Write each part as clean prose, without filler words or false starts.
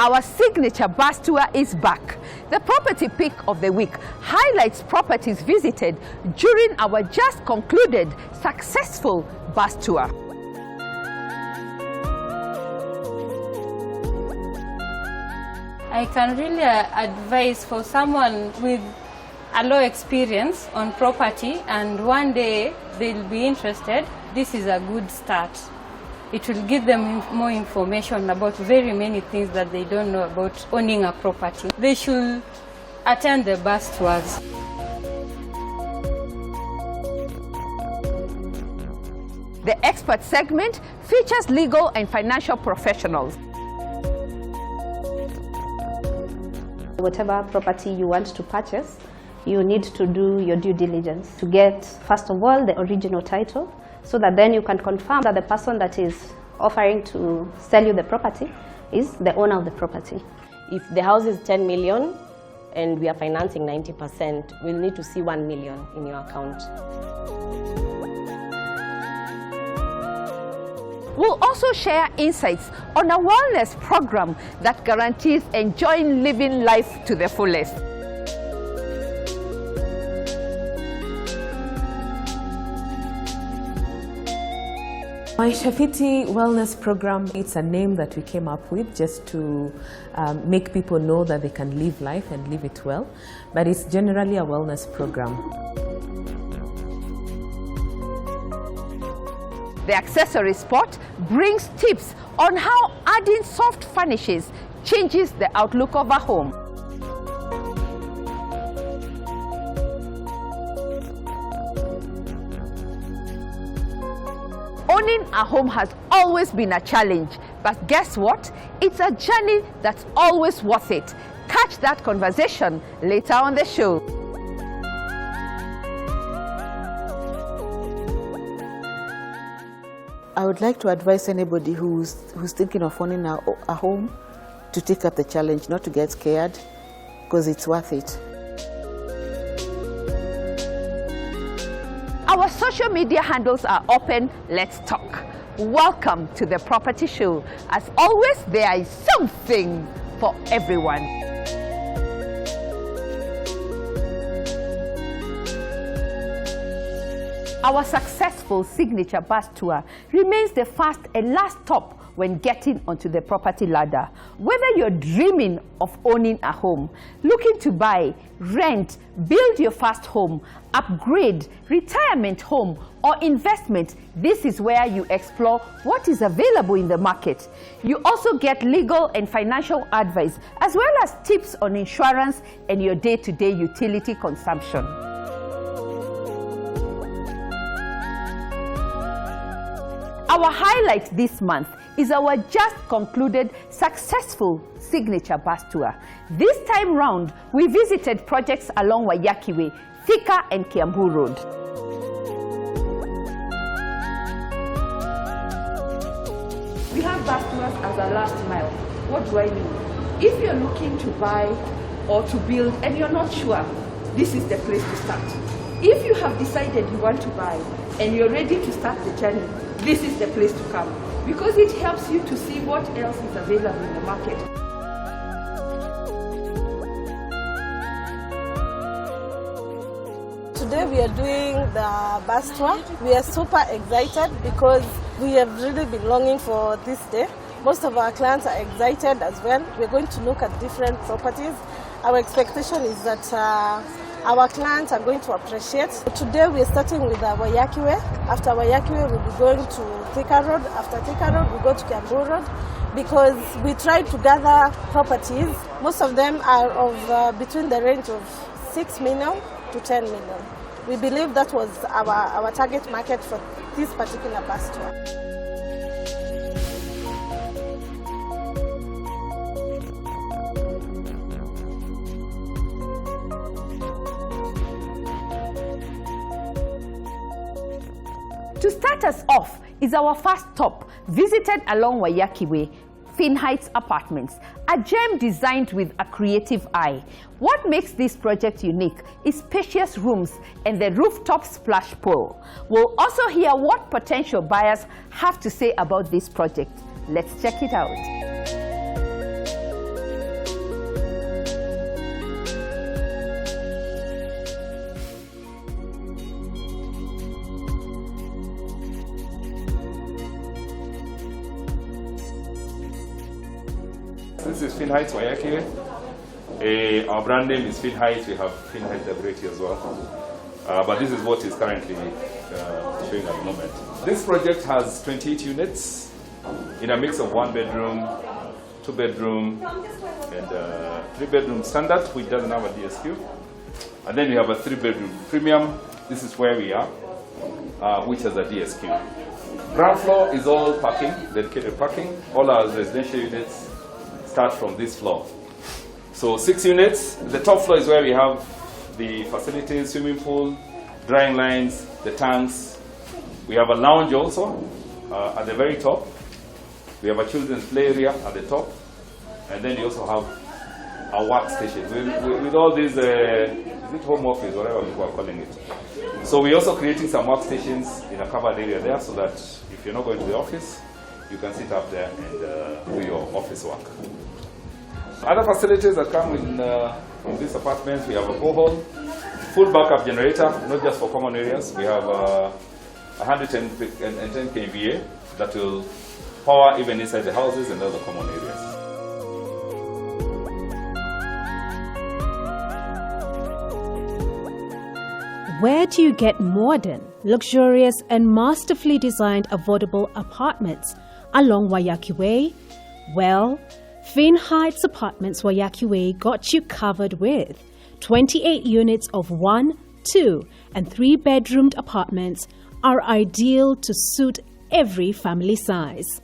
Our signature bus tour is back. The property pick of the week highlights properties visited during our just concluded successful bus tour. I can really advise for someone with a low experience on property and one day they'll be interested, this is a good start. It will give them more information about very many things that they don't know about owning a property. They should attend the bus tours. The expert segment features legal and financial professionals. Whatever property you want to purchase, you need to do your due diligence to get, first of all, the original title, so that then you can confirm that the person that is offering to sell you the property is the owner of the property. If the house is 10 million and we are financing 90%, we'll need to see 1 million in your account. We'll also share insights on a wellness program that guarantees enjoying living life to the fullest. My Shafiti Wellness Program, it's a name that we came up with just to make people know that they can live life and live it well, but it's generally a wellness program. The Accessory spot brings tips on how adding soft finishes changes the outlook of a home. Owning a home has always been a challenge, but guess what? It's a journey that's always worth it. Catch that conversation later on the show. I would like to advise anybody who's thinking of owning a home to take up the challenge, not to get scared, because it's worth it. Our social media handles are open. Let's talk. Welcome to the Property Show. As always, there is something for everyone. Our successful signature bus tour remains the first and last stop when getting onto the property ladder. Whether you're dreaming of owning a home, looking to buy, rent, build your first home, upgrade, retirement home, or investment, this is where you explore what is available in the market. You also get legal and financial advice, as well as tips on insurance and your day-to-day utility consumption. Our highlight this month is our just concluded successful signature bus tour. This time round, we visited projects along Waiyaki Way, Thika and Kiambu Road. We have bus tours as a last mile. What do I mean? If you're looking to buy or to build and you're not sure, this is the place to start. If you have decided you want to buy and you're ready to start the journey, this is the place to come, because it helps you to see what else is available in the market. Today we are doing the bus tour. We are super excited because we have really been longing for this day. Most of our clients are excited as well. We're going to look at different properties. Our expectation is that our clients are going to appreciate. Today we are starting with the Waiyaki Way. After Waiyaki Way, we'll be going to Thika Road. After Thika Road, we go to Kiambu Road, because we try to gather properties. Most of them are of between the range of 6 million to 10 million. We believe that was our target market for this particular bus tour. To start us off is our first stop, visited along Waiyaki Way, Finn Heights Apartments, a gem designed with a creative eye. What makes this project unique is spacious rooms and the rooftop splash pool. We'll also hear what potential buyers have to say about this project. Let's check it out. This is Finn Heights, Waiyaki Way. Our brand name is Finn Heights. We have Finn Heights decorated as well. But this is what is currently showing at the moment. This project has 28 units in a mix of 1 bedroom, 2 bedroom, and 3 bedroom standard, which doesn't have a DSQ. And then we have a 3 bedroom premium. This is where we are, which has a DSQ. Ground floor is all parking, dedicated parking. All our residential units start from this floor. So 6 units. The top floor is where we have the facilities, swimming pool, drying lines, the tanks. We have a lounge also at the very top. We have a children's play area at the top. And then you also have a workstation. With all these, is it home office, whatever people are calling it. So we're also creating some workstations in a covered area there so that if you're not going to the office, you can sit up there and do your office work. Other facilities that come in these apartments, we have a borehole, full backup generator, not just for common areas. We have 110 kVA that will power even inside the houses and other common areas. Where do you get modern, luxurious and masterfully designed affordable apartments along Waiyaki Way? Well, Finn Heights Apartments Waiyaki Way got you covered with 28 units of 1, 2 and 3 bedroomed apartments are ideal to suit every family size.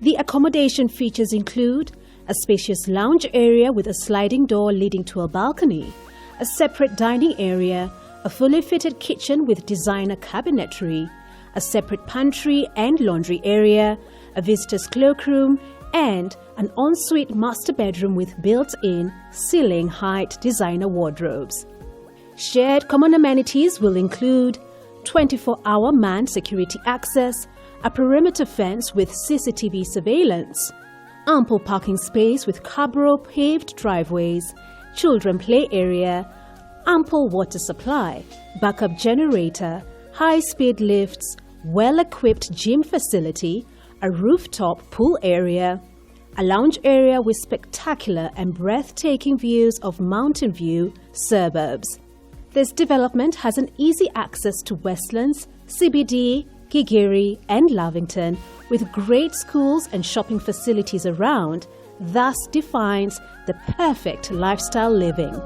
The accommodation features include a spacious lounge area with a sliding door leading to a balcony, a separate dining area, a fully fitted kitchen with designer cabinetry, a separate pantry and laundry area, a visitor's cloakroom, and an ensuite master bedroom with built-in ceiling height designer wardrobes. Shared common amenities will include 24-hour manned security access, a perimeter fence with CCTV surveillance, ample parking space with cabro paved driveways, children play area, ample water supply, backup generator, high-speed lifts, well-equipped gym facility, a rooftop pool area, a lounge area with spectacular and breathtaking views of Mountain View suburbs. This development has an easy access to Westlands, CBD, Gigiri and Lavington with great schools and shopping facilities around, thus defines the perfect lifestyle living.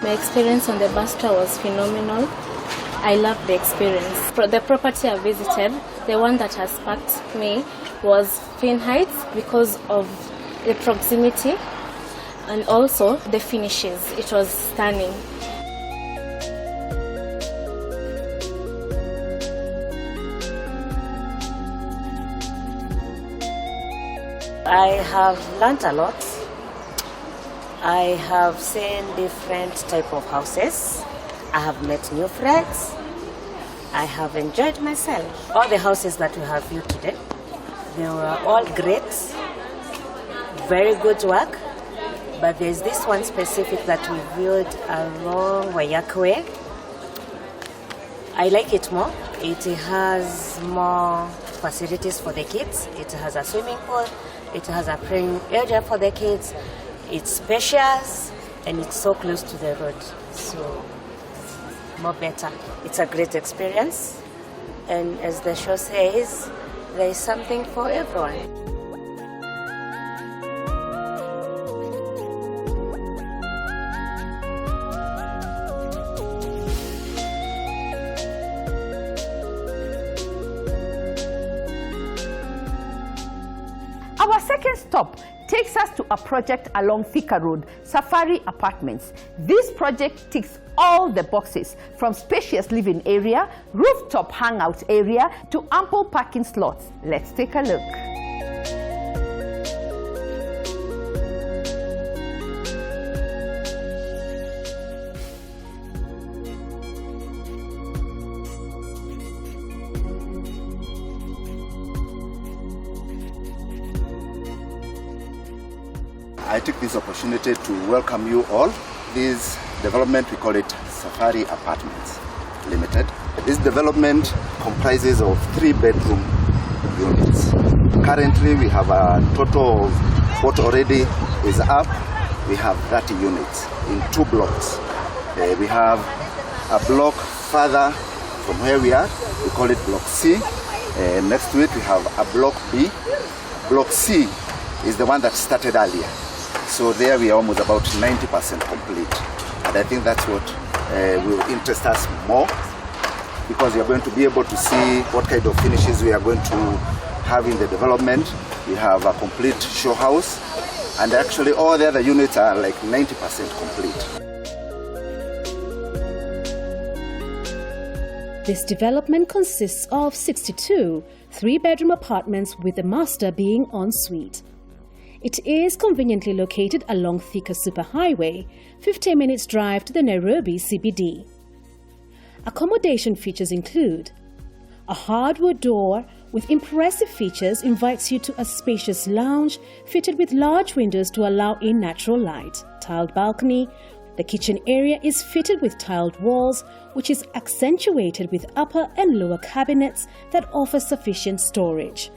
My experience on the bus tour was phenomenal. I loved the experience. The property I visited, the one that has sparked me was Finn Heights because of the proximity and also the finishes. It was stunning. I have learnt a lot. I have seen different type of houses. I have met new friends. I have enjoyed myself. All the houses that we have viewed today, they were all great, very good work. But there's this one specific that we viewed along Waiyaki Way. I like it more. It has more facilities for the kids. It has a swimming pool. It has a playing area for the kids. It's spacious and it's so close to the road, so more better. It's a great experience, and as the show says, there is something for everyone. Our second stop takes us to a project along Thika Road, Safari Apartments. This project ticks all the boxes, from spacious living area, rooftop hangout area, to ample parking slots. Let's take a look. I take this opportunity to welcome you all. This development, we call it Safari Apartments Limited. This development comprises of 3-bedroom units. Currently, we have a total of what already is up. We have 30 units in 2 blocks. We have a block further from where we are. We call it Block C. Next to it, we have a Block B. Block C is the one that started earlier. So there we are almost about 90% complete. And I think that's what will interest us more, because you're going to be able to see what kind of finishes we are going to have in the development. We have a complete show house, and actually all the other units are like 90% complete. This development consists of 62 3-bedroom apartments, with the master being en suite. It is conveniently located along Thika Superhighway, 15 minutes drive to the Nairobi CBD. Accommodation features include a hardwood door with impressive features invites you to a spacious lounge fitted with large windows to allow in natural light, tiled balcony. The kitchen area is fitted with tiled walls, which is accentuated with upper and lower cabinets that offer sufficient storage.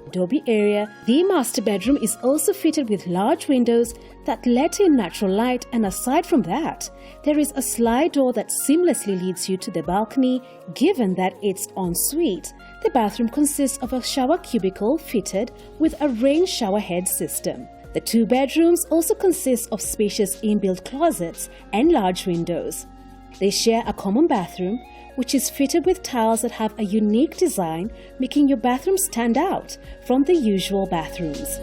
Adobe area, the master bedroom is also fitted with large windows that let in natural light, and aside from that, there is a slide door that seamlessly leads you to the balcony. Given that it's en suite, the bathroom consists of a shower cubicle fitted with a rain shower head system. The 2 bedrooms also consist of spacious inbuilt closets and large windows. They share a common bathroom, which is fitted with tiles that have a unique design, making your bathroom stand out from the usual bathrooms.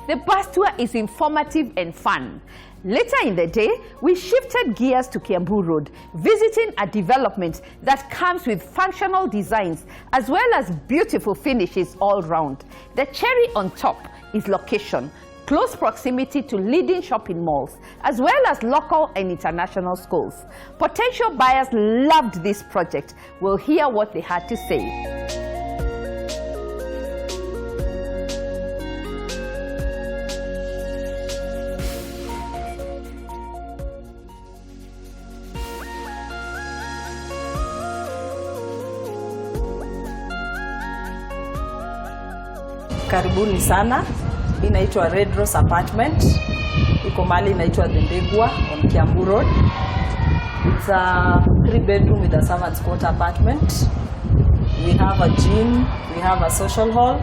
The bus tour is informative and fun. Later in the day, we shifted gears to Kiambu Road, visiting a development that comes with functional designs as well as beautiful finishes all round. The cherry on top is location, close proximity to leading shopping malls, as well as local and international schools. Potential buyers loved this project. We'll hear what they had to say. Karibuni sana. Inaitwa Red Rose Apartment. Iko mahali inaitwa Dendegwa on Kiambu Road. It's a 3-bedroom with a servant's quarter apartment. We have a gym, we have a social hall.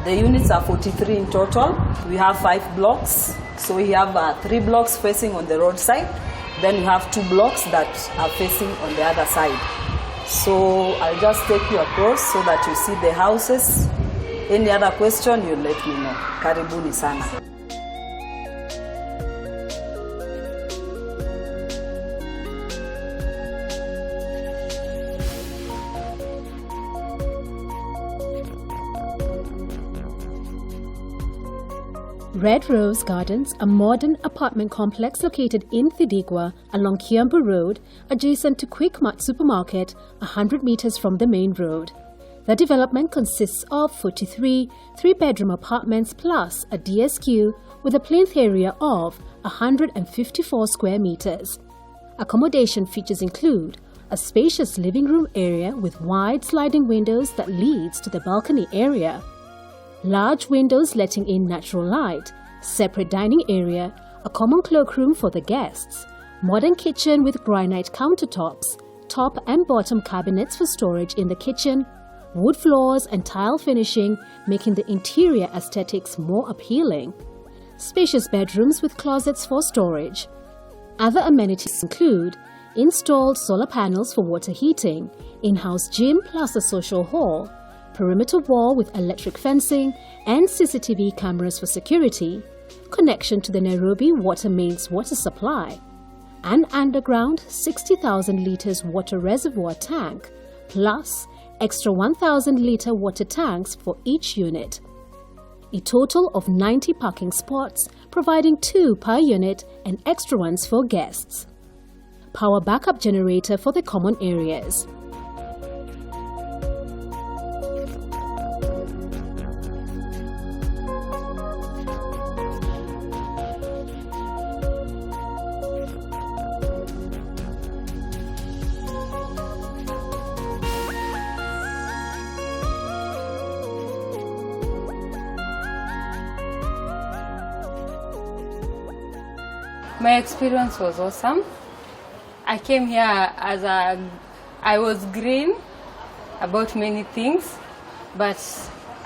The units are 43 in total. We have 5 blocks. So we have 3 blocks facing on the roadside. Then we have 2 blocks that are facing on the other side. So I'll just take you across so that you see the houses. Any other question, you let me know. Karibuni sana. Red Rose Gardens, a modern apartment complex located in Thika along Kiambu Road, adjacent to Quick Mart Supermarket, 100 meters from the main road. The development consists of 43 3-bedroom apartments plus a DSQ with a plinth area of 154 square meters. Accommodation features include a spacious living room area with wide sliding windows that leads to the balcony area, large windows letting in natural light, separate dining area, a common cloakroom for the guests, modern kitchen with granite countertops, top and bottom cabinets for storage in the kitchen, wood floors and tile finishing, making the interior aesthetics more appealing. Spacious bedrooms with closets for storage. Other amenities include installed solar panels for water heating, in-house gym plus a social hall, perimeter wall with electric fencing and CCTV cameras for security, connection to the Nairobi water mains water supply, an underground 60,000 litres water reservoir tank, plus extra 1,000 litre water tanks for each unit. a total of 90 parking spots, providing 2 per unit and extra ones for guests. Power backup generator for the common areas. My experience was awesome. I came here I was green about many things, but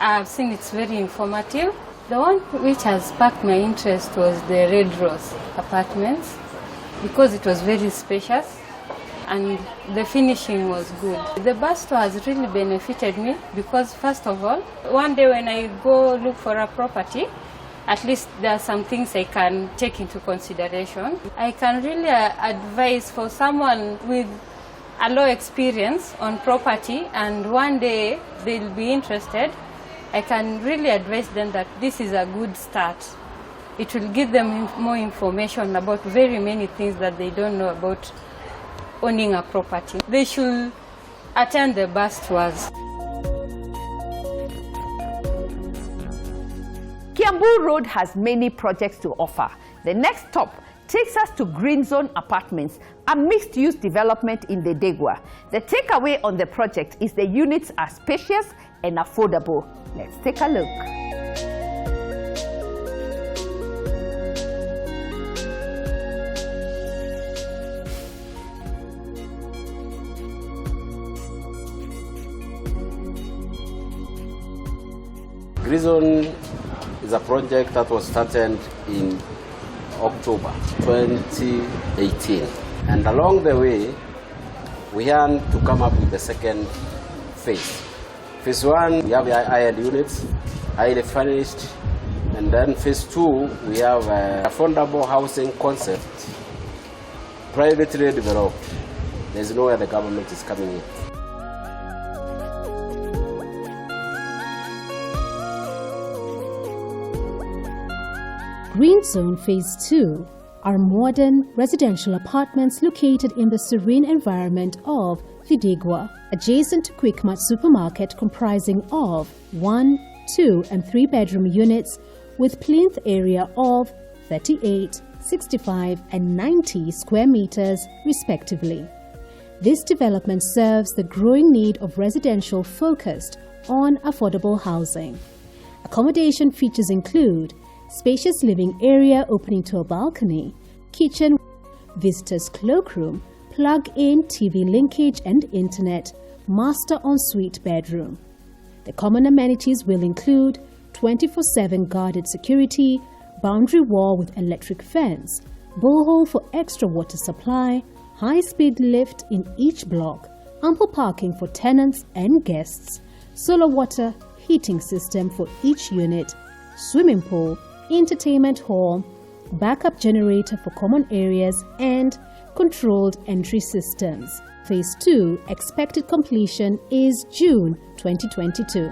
I've seen it's very informative. The one which has sparked my interest was the Red Rose apartments because it was very spacious and the finishing was good. The bus tour has really benefited me because, first of all, one day when I go look for a property, at least there are some things I can take into consideration. I can really advise for someone with a low experience on property and one day they'll be interested, I can really advise them that this is a good start. It will give them more information about very many things that they don't know about owning a property. They should attend the bus tours. Kiambu Road has many projects to offer. The next stop takes us to Green Zone Apartments, a mixed-use development in the Degwa. The takeaway on the project is the units are spacious and affordable. Let's take a look. Green Zone is a project that was started in October 2018. And along the way, we had to come up with the second phase. Phase 1, we have the high-end units, highly furnished. And then phase 2, we have affordable housing concept, privately developed. There's nowhere the government is coming in. Green Zone Phase 2 are modern residential apartments located in the serene environment of Thidegwa, adjacent to Quickmart supermarket, comprising of 1, 2 and 3 bedroom units with plinth area of 38, 65 and 90 square meters respectively. This development serves the growing need of residential focused on affordable housing. Accommodation features include spacious living area opening to a balcony, kitchen, visitor's cloakroom, plug-in TV linkage and internet, master ensuite bedroom. The common amenities will include 24/7 guarded security, boundary wall with electric fence, borehole for extra water supply, high-speed lift in each block, ample parking for tenants and guests, solar water heating system for each unit, swimming pool, entertainment hall, backup generator for common areas, and controlled entry systems. Phase 2 expected completion is June 2022.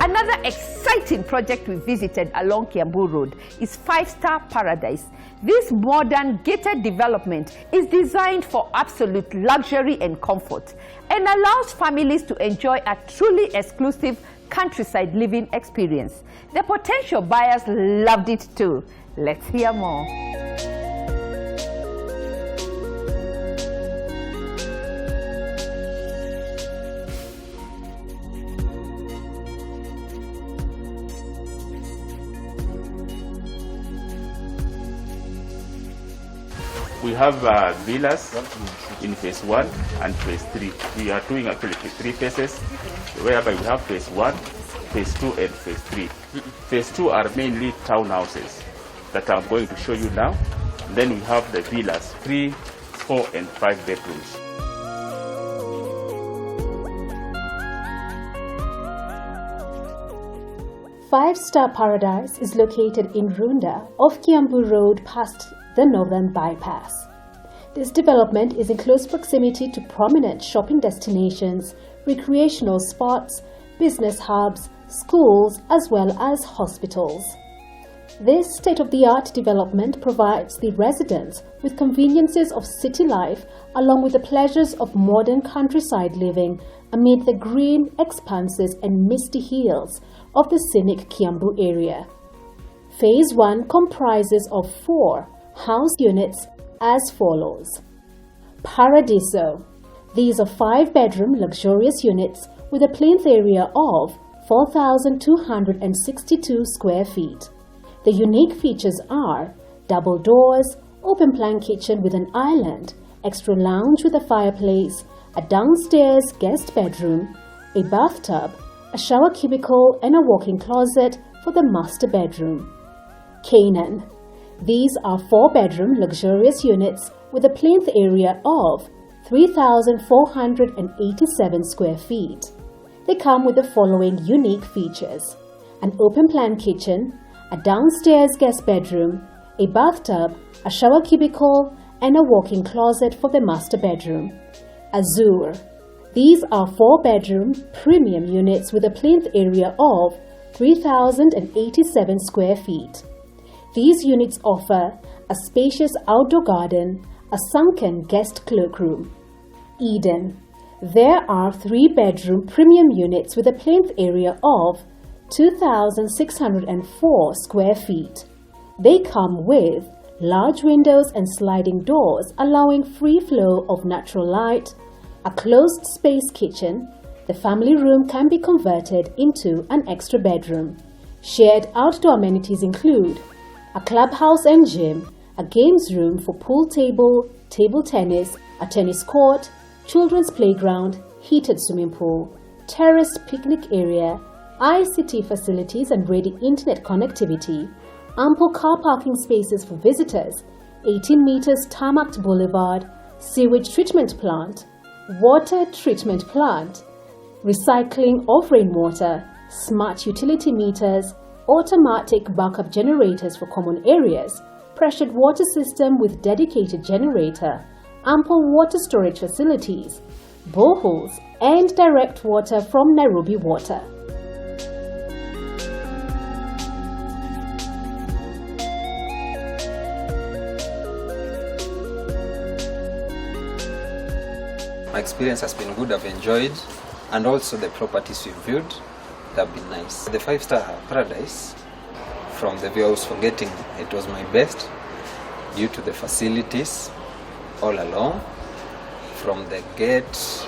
Another exciting project we visited along Kiambu Road is 5-Star Paradise. This modern gated development is designed for absolute luxury and comfort and allows families to enjoy a truly exclusive countryside living experience. The potential buyers loved it too. Let's hear more. We have villas in phase 1 and phase 3. We are doing actually 3 phases, whereby we have phase 1, phase 2 and phase 3. Phase 2 are mainly townhouses that I'm going to show you now. Then we have the villas, 3, 4 and 5 bedrooms. 5-star paradise is located in Runda off Kiambu Road past the Northern Bypass. This development is in close proximity to prominent shopping destinations, recreational spots, business hubs, schools, as well as hospitals. This state-of-the-art development provides the residents with conveniences of city life along with the pleasures of modern countryside living amid the green expanses and misty hills of the scenic Kiambu area. Phase 1 comprises of 4 house units as follows. Paradiso. These are 5-bedroom luxurious units with a plinth area of 4,262 square feet. The unique features are double doors, open-plan kitchen with an island, extra lounge with a fireplace, a downstairs guest bedroom, a bathtub, a shower cubicle and a walk-in closet for the master bedroom. Canaan. These are 4-bedroom luxurious units with a plinth area of 3,487 square feet. They come with the following unique features: an open-plan kitchen, a downstairs guest bedroom, a bathtub, a shower cubicle, and a walk-in closet for the master bedroom. Azure. These are 4-bedroom premium units with a plinth area of 3,087 square feet. These units offer a spacious outdoor garden, a sunken guest cloakroom. Eden. There are 3-bedroom premium units with a plinth area of 2,604 square feet. They come with large windows and sliding doors allowing free flow of natural light, a closed space kitchen. The family room can be converted into an extra bedroom. Shared outdoor amenities include a clubhouse and gym, a games room for pool table, table tennis, a tennis court, children's playground, heated swimming pool, terraced picnic area, ICT facilities and ready internet connectivity, ample car parking spaces for visitors, 18 meters tarmacked boulevard, sewage treatment plant, water treatment plant, recycling of rainwater, smart utility meters, automatic backup generators for common areas, pressured water system with dedicated generator, ample water storage facilities, boreholes, and direct water from Nairobi Water. My experience has been good, I've enjoyed, and also the properties we've viewed, they've been nice. The 5-star paradise, from the view I was forgetting it was my best due to the facilities all along, from the gate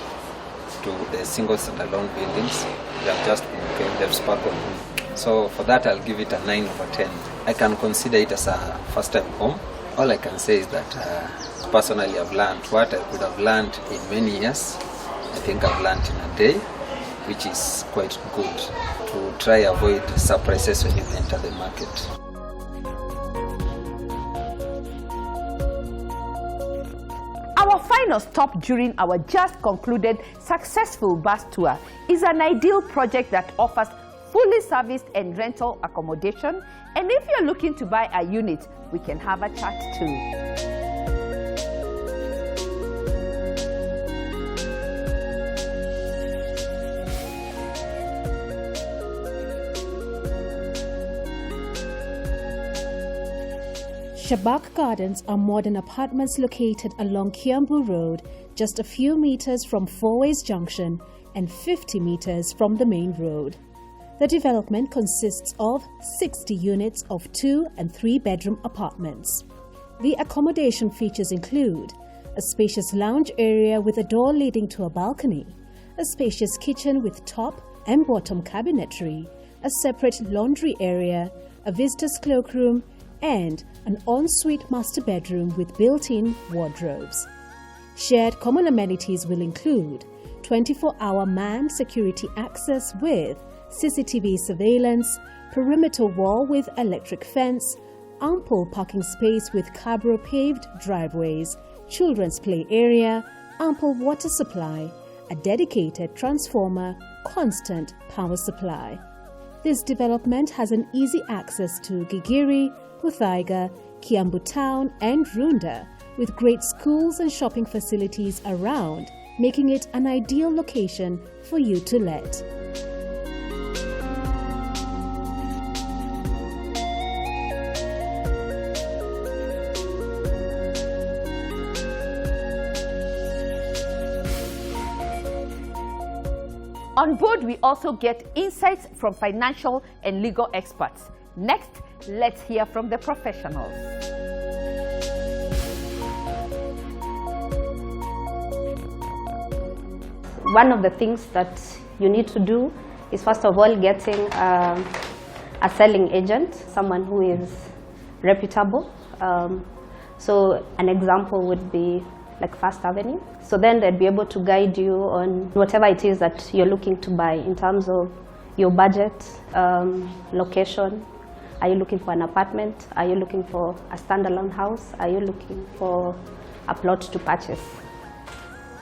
to the single standalone buildings. They have just been okay, they've sparkled. So for that I'll give it a 9 over 10. I can consider it as a first-time home. All I can say is that personally I've learned what I could have learned in many years. I think I've learned in a day, which is quite good to try avoid surprises when you enter the market. Our final stop during our just concluded successful bus tour is an ideal project that offers fully serviced and rental accommodation. And if you're looking to buy a unit, we can have a chat too. Shabak Gardens are modern apartments located along Kiambu Road, just a few meters from Fourways Junction and 50 meters from the main road. The development consists of 60 units of 2- and 3-bedroom apartments. The accommodation features include a spacious lounge area with a door leading to a balcony, a spacious kitchen with top and bottom cabinetry, a separate laundry area, a visitor's cloakroom, and an ensuite master bedroom with built-in wardrobes. Shared common amenities will include 24-hour manned security access with CCTV surveillance, perimeter wall with electric fence, ample parking space with cabro paved driveways, children's play area, ample water supply, a dedicated transformer, constant power supply. This development has an easy access to Gigiri, Muthaiga, Kiambu Town and Runda, with great schools and shopping facilities around, making it an ideal location for you to let. On board, we also get insights from financial and legal experts. Next, let's hear from the professionals. One of the things that you need to do is, first of all, getting a selling agent, someone who is reputable. So an example would be like First Avenue. So then they'd be able to guide you on whatever it is that you're looking to buy in terms of your budget, location. Are you looking for an apartment? Are you looking for a standalone house? Are you looking for a plot to purchase?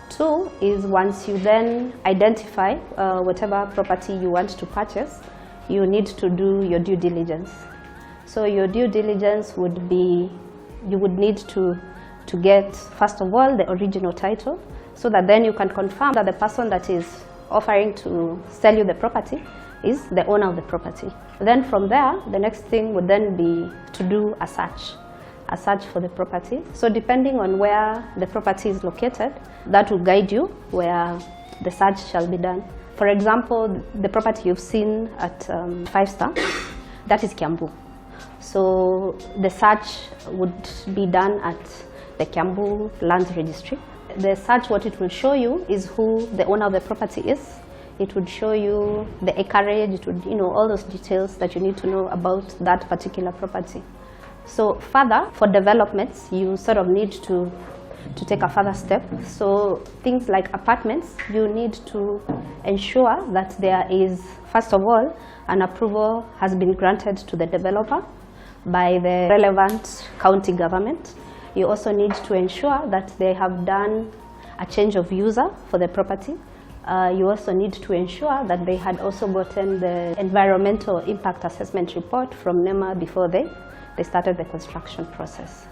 Two is, once you then identify whatever property you want to purchase, you need to do your due diligence. So your due diligence would be, you would need to get, first of all, the original title, so that then you can confirm that the person that is offering to sell you the property is the owner of the property. Then from there, the next thing would then be to do a search for the property. So depending on where the property is located, that will guide you where the search shall be done. For example, the property you've seen at 5 Star, that is Kiambu. So the search would be done at the Kiambu Land Registry. The search, what it will show you is who the owner of the property is. It would show you the acreage, it would, all those details that you need to know about that particular property. So further, for developments, you sort of need to take a further step. So things like apartments, you need to ensure that there is, first of all, an approval has been granted to the developer by the relevant county government. You also need to ensure that they have done a change of user for the property. You also need to ensure that they had also gotten the environmental impact assessment report from NEMA before they started the construction process.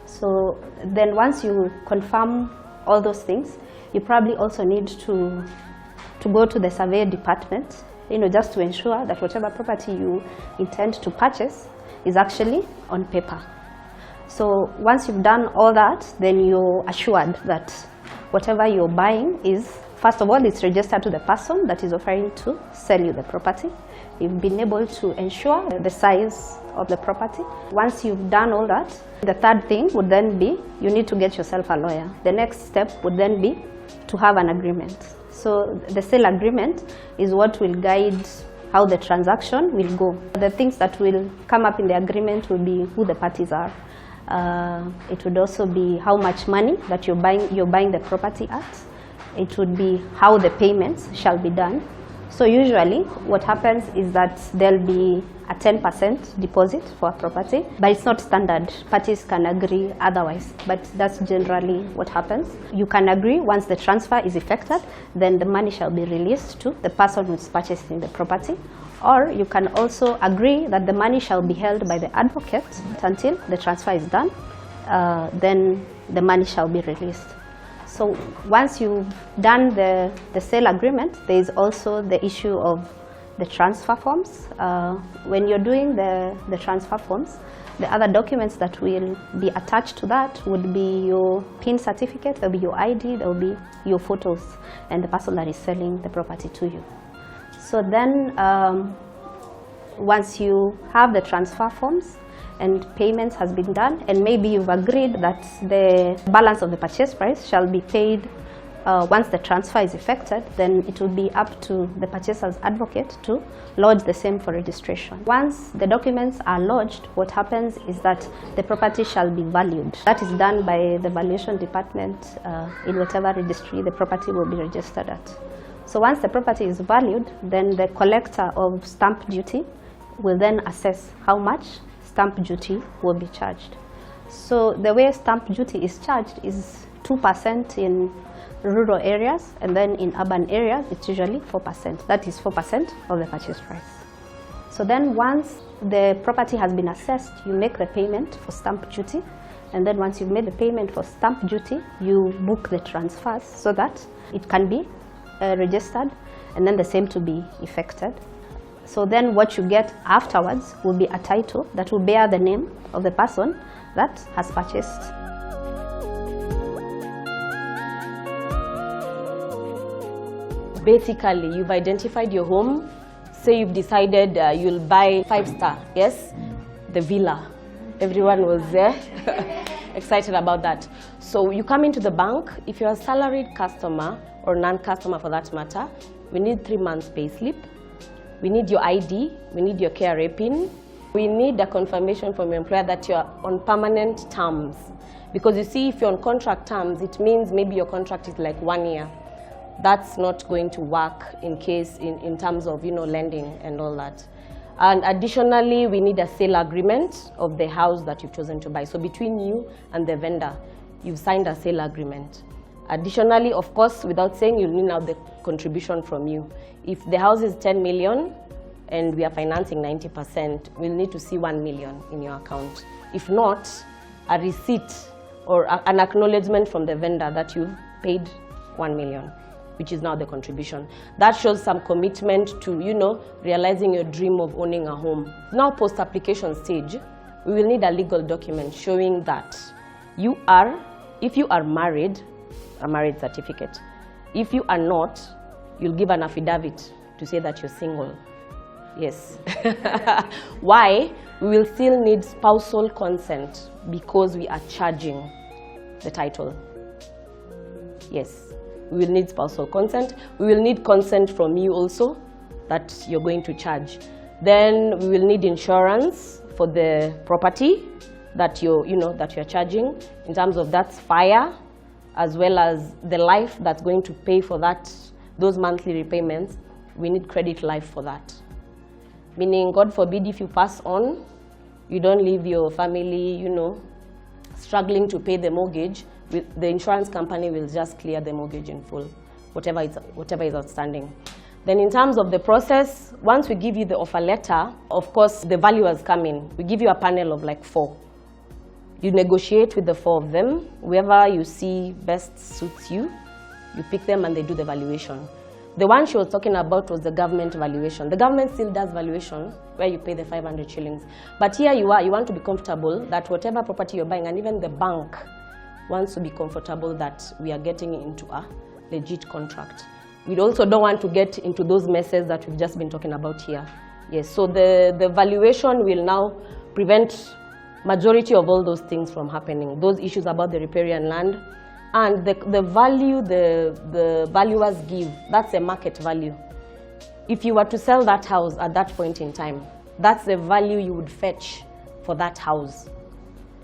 So then once you confirm all those things, you probably also need to go to the survey department, just to ensure that whatever property you intend to purchase is actually on paper. So once you've done all that, then you're assured that whatever you're buying is, first of all, it's registered to the person that is offering to sell you the property. You've been able to ensure the size of the property. Once you've done all that, the third thing would then be, you need to get yourself a lawyer. The next step would then be to have an agreement. So the sale agreement is what will guide how the transaction will go. The things that will come up in the agreement will be who the parties are. It would also be how much money that you're buying the property at. It would be how the payments shall be done. So usually what happens is that there'll be a 10% deposit for a property, but it's not standard. Parties can agree otherwise, but that's generally what happens. You can agree once the transfer is effected, then the money shall be released to the person who's purchasing the property. Or you can also agree that the money shall be held by the advocate until the transfer is done, then the money shall be released. So once you've done the sale agreement, there is also the issue of the transfer forms. When you're doing the transfer forms, the other documents that will be attached to that would be your PIN certificate, there will be your ID, there will be your photos, and the person that is selling the property to you. So then once you have the transfer forms and payments has been done, and maybe you've agreed that the balance of the purchase price shall be paid once the transfer is effected, then it will be up to the purchaser's advocate to lodge the same for registration. Once the documents are lodged, what happens is that the property shall be valued. That is done by the valuation department in whatever registry the property will be registered at. So once the property is valued, then the collector of stamp duty will then assess how much stamp duty will be charged. So the way stamp duty is charged is 2% in rural areas, and then in urban areas it's usually 4%. That is 4% of the purchase price. So then once the property has been assessed, you make the payment for stamp duty. And then once you've made the payment for stamp duty, you book the transfers so that it can be registered and then the same to be effected. So then what you get afterwards will be a title that will bear the name of the person that has purchased. Basically, you've identified your home. Say you've decided you'll buy 5-star, yes? The villa. Everyone was there, excited about that. So you come into the bank. If you're a salaried customer or non-customer for that matter, we need 3 months pay slip. We need your ID. We need your KRA PIN. We need a confirmation from your employer that you're on permanent terms. Because you see, if you're on contract terms, it means maybe your contract is like 1 year. That's not going to work in terms of, lending and all that. And additionally, we need a sale agreement of the house that you've chosen to buy. So between you and the vendor, you've signed a sale agreement. Additionally, of course, without saying, you'll need now the contribution from you. If the house is 10 million and we are financing 90%, we'll need to see 1 million in your account. If not, a receipt or an acknowledgement from the vendor that you've paid 1 million. Which is now the contribution. That shows some commitment to, realizing your dream of owning a home. Now, post-application stage, we will need a legal document showing that if you are married, a marriage certificate. If you are not, you'll give an affidavit to say that you're single. Yes. Why? We will still need spousal consent because we are charging the title. Yes. We will need spousal consent. We will need consent from you also that you're going to charge. Then we will need insurance for the property that you're charging. In terms of that's fire, as well as the life that's going to pay for those monthly repayments. We need credit life for that. Meaning, God forbid, if you pass on, you don't leave your family, struggling to pay the mortgage. The insurance company will just clear the mortgage in full, whatever is outstanding. Then in terms of the process, once we give you the offer letter, of course, the valuers come in. We give you a panel of like 4. You negotiate with the 4 of them. Whoever you see best suits you, you pick them and they do the valuation. The one she was talking about was the government valuation. The government still does valuation where you pay the 500 shillings. But here you want to be comfortable that whatever property you're buying, and even the bank wants to be comfortable that we are getting into a legit contract. We also don't want to get into those messes that we've just been talking about here. Yes, so the valuation will now prevent majority of all those things from happening. Those issues about the riparian land and the value the valuers give, that's a market value. If you were to sell that house at that point in time, that's the value you would fetch for that house.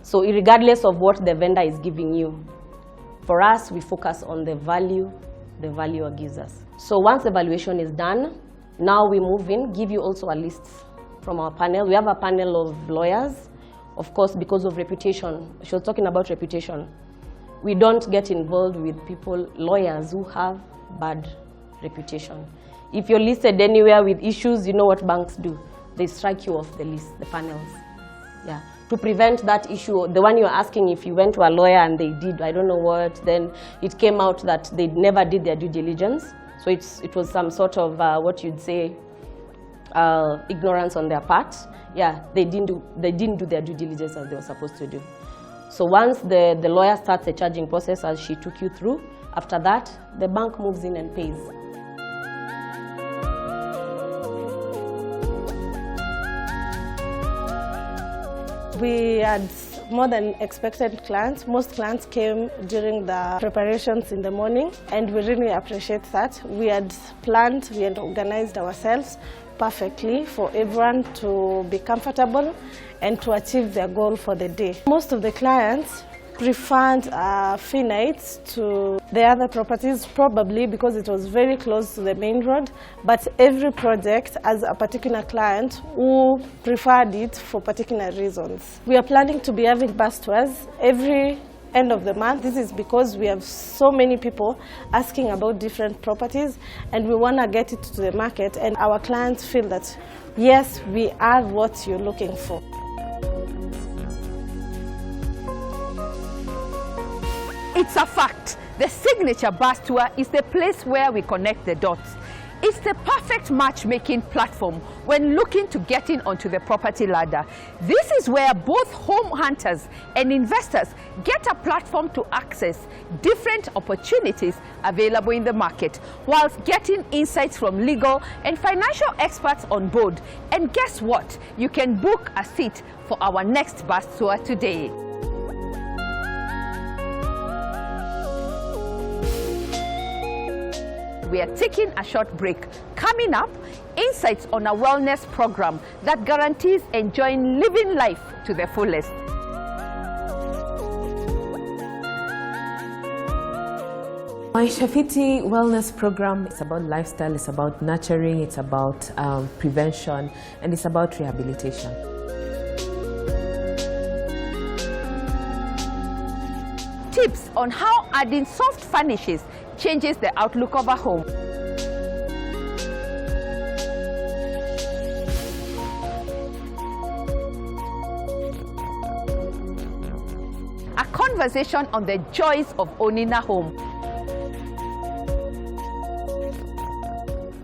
So regardless of what the vendor is giving you, for us, we focus on the value the valuer gives us. So once the valuation is done, now we move in, give you also a list from our panel. We have a panel of lawyers, of course, because of reputation. She was talking about reputation. We don't get involved with lawyers who have bad reputation. If you're listed anywhere with issues, you know what banks do. They strike you off the list, the panels. Yeah. To prevent that issue, the one you're asking, if you went to a lawyer and they did, I don't know what, then it came out that they never did their due diligence. So it was some sort of, what you'd say, ignorance on their part. Yeah, they didn't do their due diligence as they were supposed to do. So once the lawyer starts the charging process, as she took you through, after that, the bank moves in and pays. We had more than expected clients. Most clients came during the preparations in the morning, and we really appreciate that. We had planned, we had organized ourselves perfectly for everyone to be comfortable and to achieve their goal for the day. Most of the clients preferred free nights to the other properties, probably because it was very close to the main road, but every project has a particular client who preferred it for particular reasons. We are planning to be having bus tours every end of the month. This is because we have so many people asking about different properties and we want to get it to the market, and our clients feel that yes, we are what you're looking for. It's a fact. The signature bus tour is the place where we connect the dots. It's the perfect matchmaking platform when looking to getting onto the property ladder. This is where both home hunters and investors get a platform to access different opportunities available in the market, whilst getting insights from legal and financial experts on board. And guess what? You can book a seat for our next bus tour today. We are taking a short break. Coming up, insights on a wellness program that guarantees enjoying living life to the fullest. My Shafiti Wellness Program is about lifestyle, it's about nurturing, it's about prevention, and it's about rehabilitation. Tips on how adding soft furnishes changes the outlook of a home. A conversation on the joys of owning a home.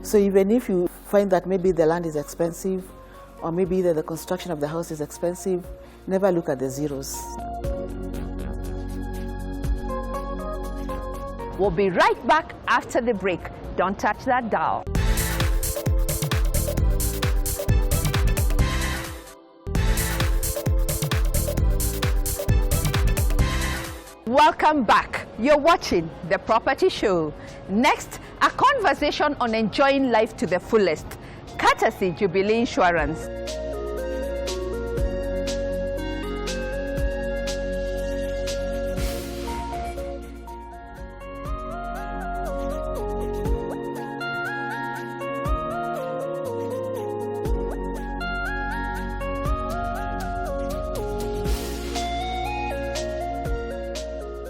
So even if you find that maybe the land is expensive, or maybe the construction of the house is expensive, never look at the zeros. We'll be right back after the break. Don't touch that dial. Welcome back. You're watching The Property Show. Next, a conversation on enjoying life to the fullest, courtesy Jubilee Insurance.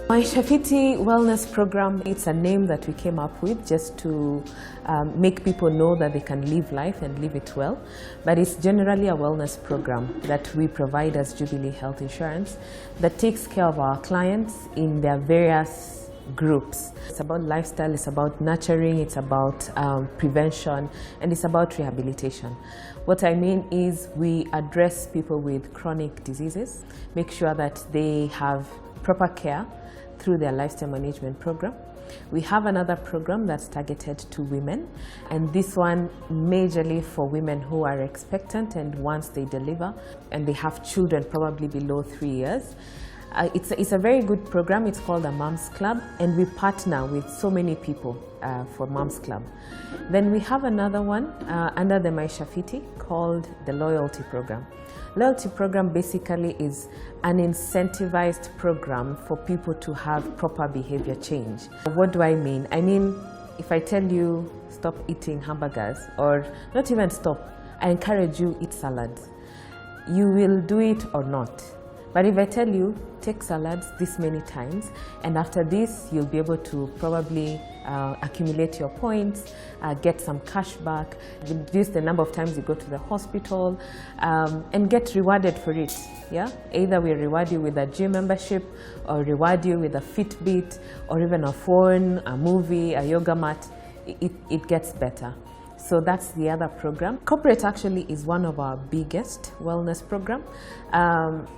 My Shafiti Wellness Program, it's a name that we came up with just to make people know that they can live life and live it well. But it's generally a wellness program that we provide as Jubilee Health Insurance that takes care of our clients in their various groups. It's about lifestyle, it's about nurturing, it's about prevention, and it's about rehabilitation. What I mean is we address people with chronic diseases, make sure that they have proper care through their lifestyle management program. We have another program that's targeted to women, and this one majorly for women who are expectant and once they deliver and they have children probably below 3 years. It's a very good program. It's called a Moms Club, and we partner with so many people for Moms Club. Then we have another one under the My Shafiti called the Loyalty Program. Loyalty program basically is an incentivized program for people to have proper behavior change. What do I mean? I mean, if I tell you stop eating hamburgers, or not even stop, I encourage you eat salads. You will do it or not. But if I tell you take salads this many times, and after this you'll be able to probably accumulate your points, get some cash back, reduce the number of times you go to the hospital, and get rewarded for it. Yeah? Either we reward you with a gym membership, or reward you with a Fitbit, or even a phone, a movie, a yoga mat. It gets better. So that's the other program. Corporate actually is one of our biggest wellness program.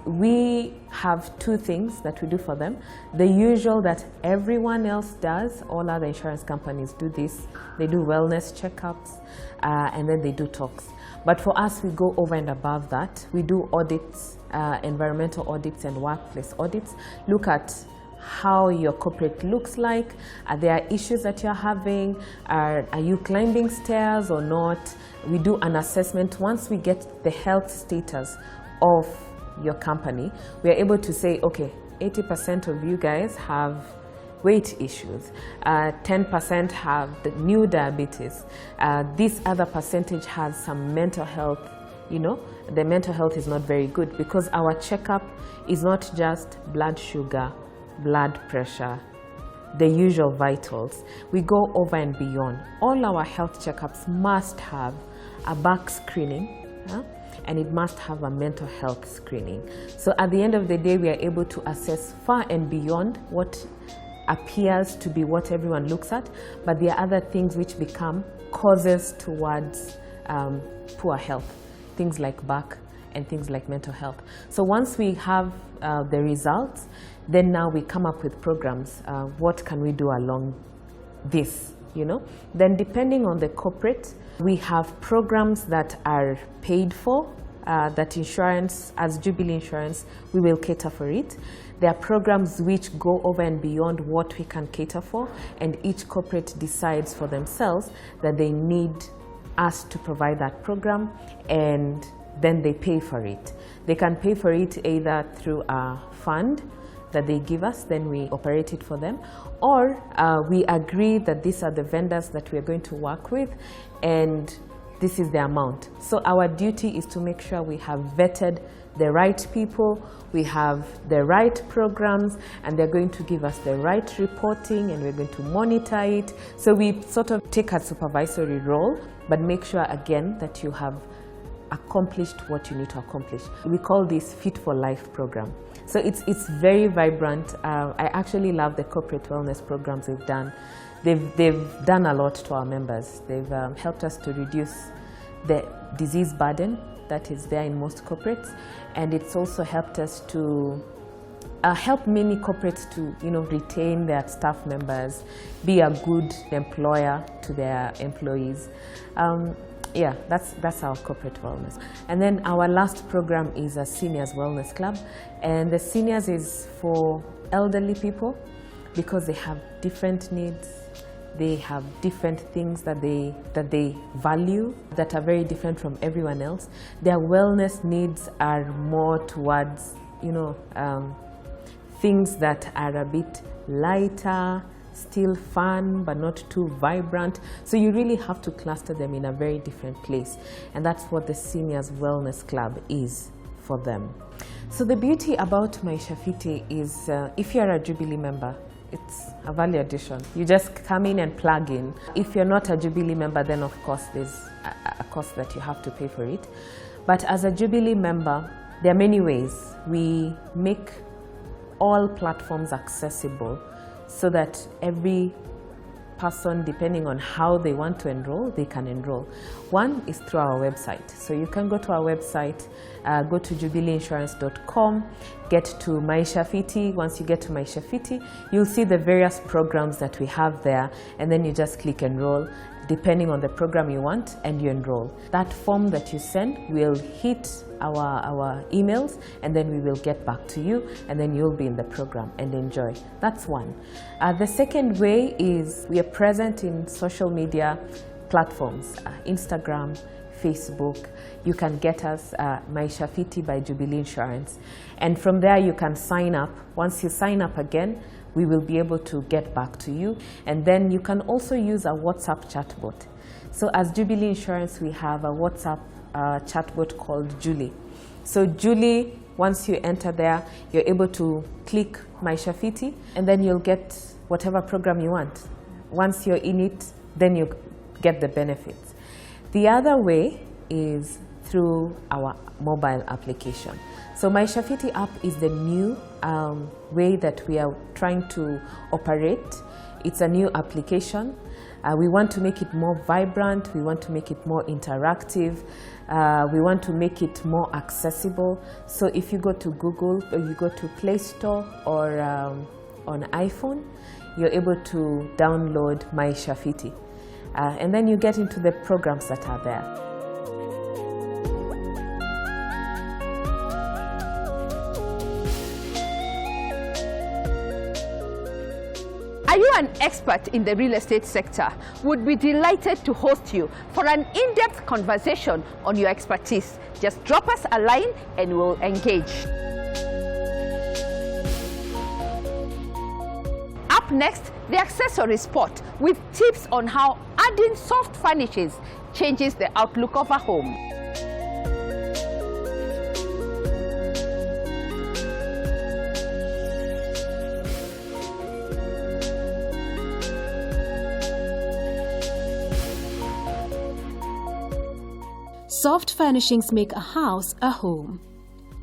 We have two things that we do for them. The usual that everyone else does, all other insurance companies do this. They do wellness checkups, and then they do talks. But for us, we go over and above that. We do audits, environmental audits and workplace audits. Look at how your corporate looks like. Are there issues that you're having? Are you climbing stairs or not? We do an assessment. Once we get the health status of your company, we are able to say, okay, 80% of you guys have weight issues, 10% have the new diabetes, this other percentage has some mental health. You know, the mental health is not very good, because our checkup is not just blood sugar blood pressure, the usual vitals. We go over and beyond. All our health checkups must have a back screening, and it must have a mental health screening. So at the end of the day, we are able to assess far and beyond what appears to be what everyone looks at, but there are other things which become causes towards poor health, things like back and things like mental health. So once we have the results, then now we come up with programs. What can we do along this, Then depending on the corporate, we have programs that are paid for, that insurance, as Jubilee Insurance, we will cater for it. There are programs which go over and beyond what we can cater for, and each corporate decides for themselves that they need us to provide that program, and then they pay for it. They can pay for it either through a fund that they give us, then we operate it for them, or we agree that these are the vendors that we are going to work with, and this is the amount. So our duty is to make sure we have vetted the right people, we have the right programs, and they're going to give us the right reporting, and we're going to monitor it. So we sort of take a supervisory role, but make sure again that you have accomplished what you need to accomplish. We call this Fit for Life program. So it's very vibrant. I actually love the corporate wellness programs they've done. They've done a lot to our members. They've helped us to reduce the disease burden that is there in most corporates, and it's also helped us to help many corporates to retain their staff members, be a good employer to their employees. Yeah, that's our corporate wellness. And then our last program is a seniors wellness club, and the seniors is for elderly people because they have different needs. They have different things that they value that are very different from everyone else. Their wellness needs are more towards things that are a bit lighter, still fun, but not too vibrant. So you really have to cluster them in a very different place. And that's what the Seniors Wellness Club is for them. So the beauty about Maisha Fiti is if you're a Jubilee member, it's a value addition. You just come in and plug in. If you're not a Jubilee member, then of course there's a cost that you have to pay for it. But as a Jubilee member, there are many ways. We make all platforms accessible so that every person, depending on how they want to enroll, they can enroll. One is through our website. So you can go to our website, go to jubileeinsurance.com, get to Maisha Fiti. Once you get to Maisha Fiti, you'll see the various programs that we have there, and then you just click enroll, depending on the program you want, and you enroll. That form that you send will hit our emails, and then we will get back to you, and then you'll be in the program and enjoy. That's one. The second way is we are present in social media platforms, Instagram, Facebook. You can get us Maisha Fiti by Jubilee Insurance, and from there you can sign up. Once you sign up again, we will be able to get back to you, and then you can also use a WhatsApp chatbot. So as Jubilee Insurance, we have a WhatsApp chatbot called Julie. So Julie, once you enter there, you're able to click Maisha Fiti, and then you'll get whatever program you want. Once you're in it, then you get the benefits. The other way is through our mobile application. So Maisha Fiti app is the new way that we are trying to operate. It's a new application. We want to make it more vibrant. We want to make it more interactive. We want to make it more accessible. So if you go to Google, or you go to Play Store, or on iPhone, you're able to download Maisha Fiti. And then you get into the programs that are there. Are you an expert in the real estate sector? Would be delighted to host you for an in-depth conversation on your expertise. Just drop us a line and we'll engage. Up next, the accessory spot with tips on how adding soft furnishings changes the outlook of a home. Soft furnishings make a house a home.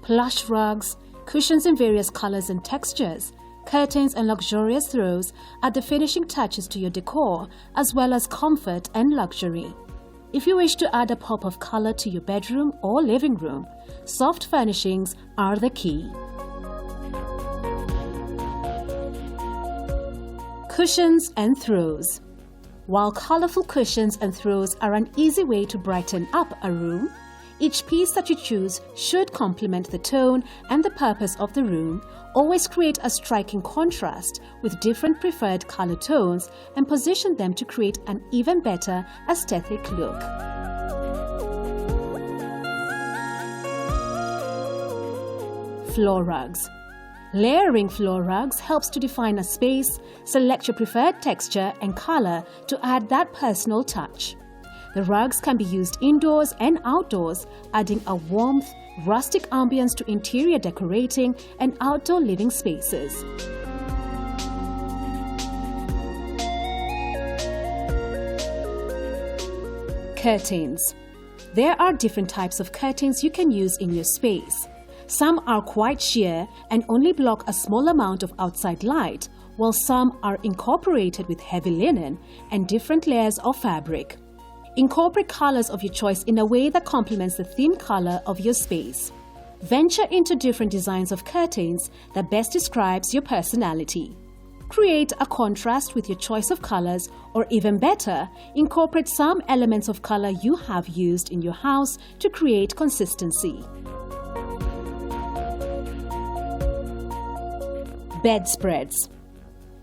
Plush rugs, cushions in various colors and textures, curtains and luxurious throws are the finishing touches to your decor, as well as comfort and luxury. If you wish to add a pop of color to your bedroom or living room, soft furnishings are the key. Cushions and throws. While colorful cushions and throws are an easy way to brighten up a room, each piece that you choose should complement the tone and the purpose of the room, always create a striking contrast with different preferred color tones and position them to create an even better aesthetic look. Floor rugs. Layering floor rugs helps to define a space, select your preferred texture and color to add that personal touch. The rugs can be used indoors and outdoors, adding a warmth, rustic ambience to interior decorating and outdoor living spaces. Curtains. There are different types of curtains you can use in your space. Some are quite sheer and only block a small amount of outside light, while some are incorporated with heavy linen and different layers of fabric. Incorporate colors of your choice in a way that complements the theme color of your space. Venture into different designs of curtains that best describes your personality. Create a contrast with your choice of colors, or even better, incorporate some elements of color you have used in your house to create consistency. Bedspreads.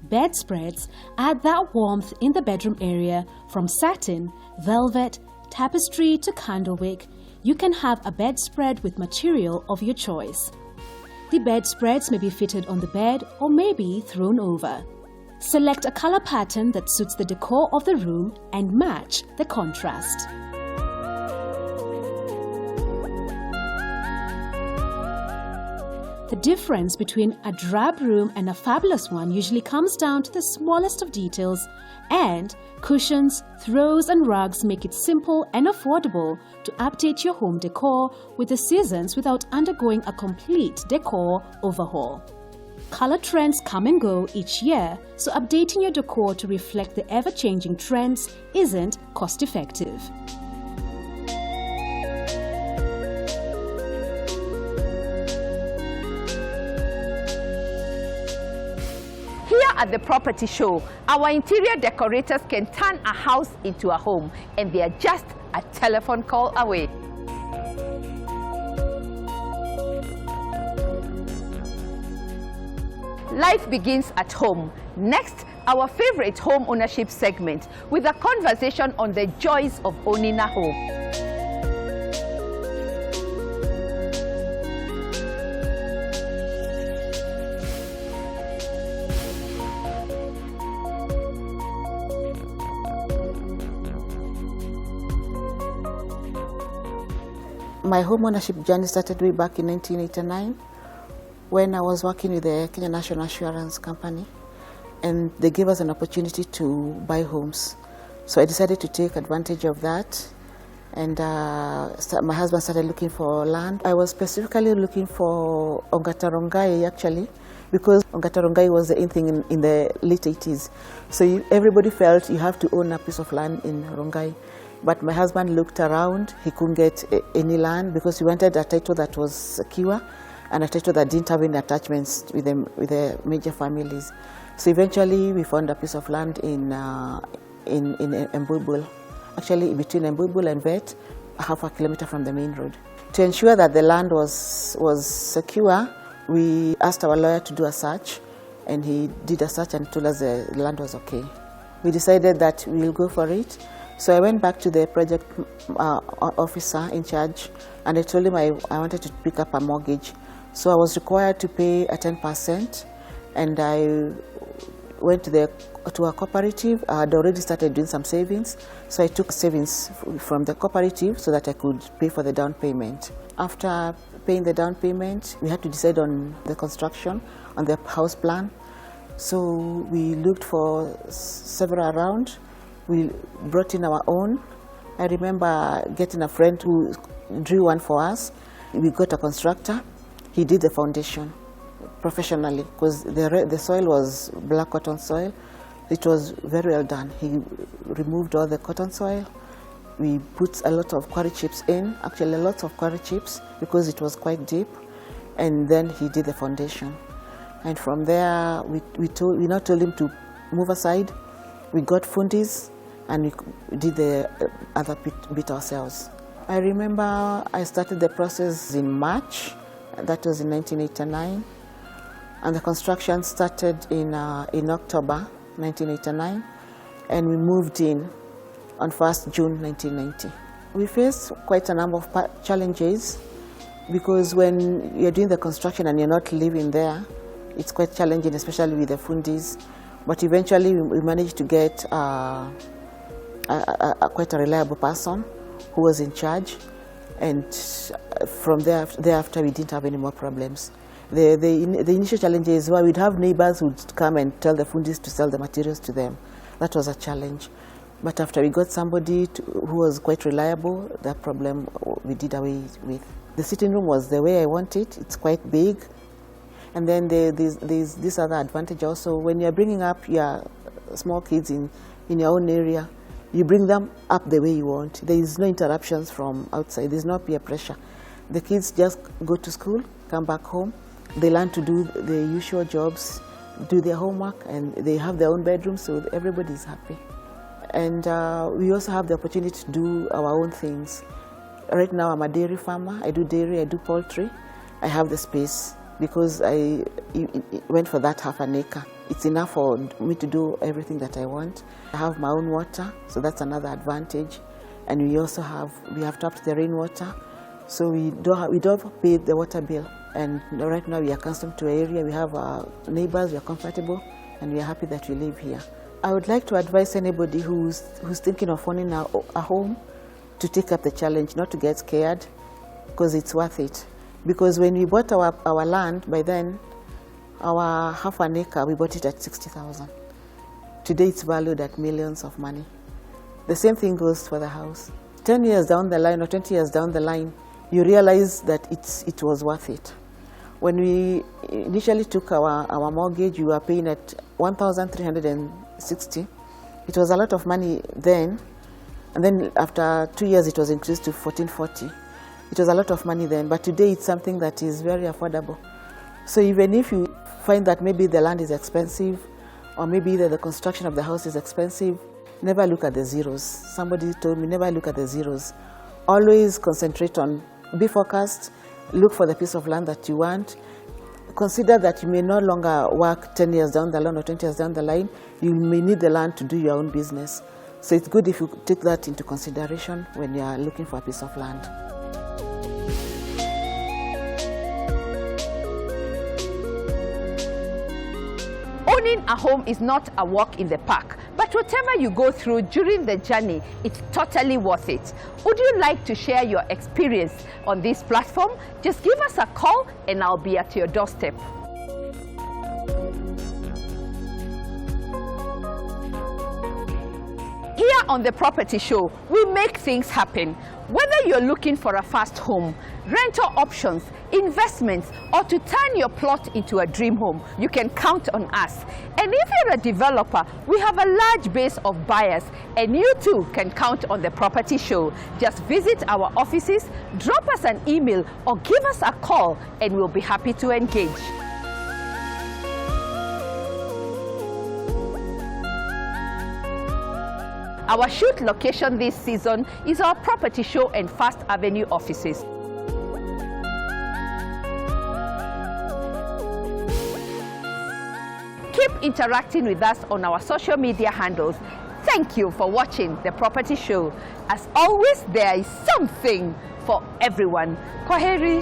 Bedspreads add that warmth in the bedroom area. From satin, velvet, tapestry to candlewick, you can have a bedspread with material of your choice. The bedspreads may be fitted on the bed or may be thrown over. Select a color pattern that suits the decor of the room and match the contrast. The difference between a drab room and a fabulous one usually comes down to the smallest of details, and cushions, throws and rugs make it simple and affordable to update your home decor with the seasons without undergoing a complete decor overhaul. Color trends come and go each year, so updating your decor to reflect the ever-changing trends isn't cost-effective. Here at the Property Show, our interior decorators can turn a house into a home, and they are just a telephone call away. Life begins at home. Next, our favorite home ownership segment with a conversation on the joys of owning a home. My home ownership journey started way back in 1989 when I was working with the Kenya National Insurance Company, and they gave us an opportunity to buy homes. So I decided to take advantage of that, and my husband started looking for land. I was specifically looking for Ongata Rongai actually, because Ongata Rongai was the in thing in the late 80s. So everybody felt you have to own a piece of land in Rongai. But my husband looked around, he couldn't get any land because he wanted a title that was secure and a title that didn't have any attachments with the major families. So eventually we found a piece of land in Mbulbul, actually between Mbulbul and Vet, half a kilometer from the main road. To ensure that the land was secure, we asked our lawyer to do a search, and he did a search and told us the land was okay. We decided that we'll go for it. So I went back to the project officer in charge, and I told him I wanted to pick up a mortgage. So I was required to pay a 10%, and I went to a cooperative. I had already started doing some savings, so I took savings from the cooperative so that I could pay for the down payment. After paying the down payment, we had to decide on the construction, on the house plan. So we looked for several around. We brought in our own, I remember getting a friend who drew one for us. We got a constructor. He did the foundation professionally because the soil was black cotton soil. It was very well done. He removed all the cotton soil. We put a lot of quarry chips in, actually a lot of quarry chips because it was quite deep. And then he did the foundation. And from there, we not told him to move aside. We got fundis and we did the other bit ourselves. I remember I started the process in March. That was in 1989. And the construction started in October 1989. And we moved in on 1st June 1990. We faced quite a number of challenges because when you're doing the construction and you're not living there, it's quite challenging, especially with the fundis. But eventually we managed to get quite a reliable person who was in charge. And from thereafter we didn't have any more problems. The initial challenges were we'd have neighbors who'd come and tell the fundis to sell the materials to them. That was a challenge. But after we got somebody who was quite reliable, that problem we did away with. The sitting room was the way I want it. It's quite big. And then there's this other advantage also. When you're bringing up your small kids in your own area, you bring them up the way you want. There is no interruptions from outside. There's no peer pressure. The kids just go to school, come back home. They learn to do the usual jobs, do their homework, and they have their own bedroom, so everybody's happy. And we also have the opportunity to do our own things. Right now I'm a dairy farmer. I do dairy, I do poultry. I have the space because I went for that half an acre. It's enough for me to do everything that I want. I have my own water, so that's another advantage. And we also have tapped the rainwater, so we don't pay the water bill. And right now we are accustomed to the area. We have our neighbors, we are comfortable, and we are happy that we live here. I would like to advise anybody who's thinking of owning a home to take up the challenge, not to get scared, because it's worth it. Because when we bought our land, by then, our half an acre, we bought it at 60,000. Today it's valued at millions of money. The same thing goes for the house. 10 years down the line or 20 years down the line, you realize that it was worth it. When we initially took our mortgage, we were paying at 1,360. It was a lot of money then, and then after 2 years it was increased to 1,440. It was a lot of money then, but today it's something that is very affordable. So even if you find that maybe the land is expensive, or maybe the construction of the house is expensive, never look at the zeros. Somebody told me, never look at the zeros. Always concentrate on, be focused, look for the piece of land that you want. Consider that you may no longer work 10 years down the line or 20 years down the line. You may need the land to do your own business. So it's good if you take that into consideration when you are looking for a piece of land. Owning a home is not a walk in the park, but whatever you go through during the journey, it's totally worth it. Would you like to share your experience on this platform? Just give us a call and I'll be at your doorstep. Here on The Property Show, we make things happen. Whether you're looking for a fast home, rental options, investments, or to turn your plot into a dream home, you can count on us. And if you're a developer, we have a large base of buyers, and you too can count on The Property Show. Just visit our offices, drop us an email, or give us a call, and we'll be happy to engage. Our shoot location this season is our Property Show and First Avenue offices. Keep interacting with us on our social media handles. Thank you for watching The Property Show. As always, there is something for everyone. Kwaheri.